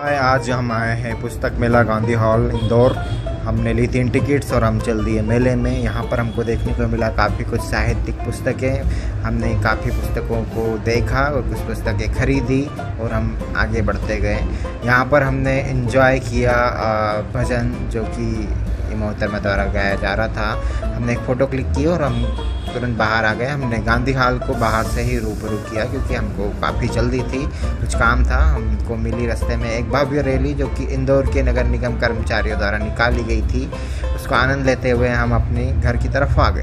आज हम आए हैं पुस्तक मेला गांधी हॉल इंदौर। हमने ली 3 टिकट्स और हम चल दिए मेले में। यहाँ पर हमको देखने को मिला काफ़ी कुछ साहित्यिक पुस्तकें। हमने काफ़ी पुस्तकों को देखा और कुछ पुस्तकें खरीदी और हम आगे बढ़ते गए। यहाँ पर हमने एंजॉय किया भजन जो कि मोहतरमा द्वारा गाया जा रहा था। हमने एक फ़ोटो क्लिक की और हम तुरंत बाहर आ गए। हमने गांधी हॉल को बाहर से ही रूबरू किया क्योंकि हमको काफ़ी जल्दी थी, कुछ काम था। हमको मिली रास्ते में एक भव्य रैली जो कि इंदौर के नगर निगम कर्मचारियों द्वारा निकाली गई थी। उसका आनंद लेते हुए हम अपने घर की तरफ आ गए।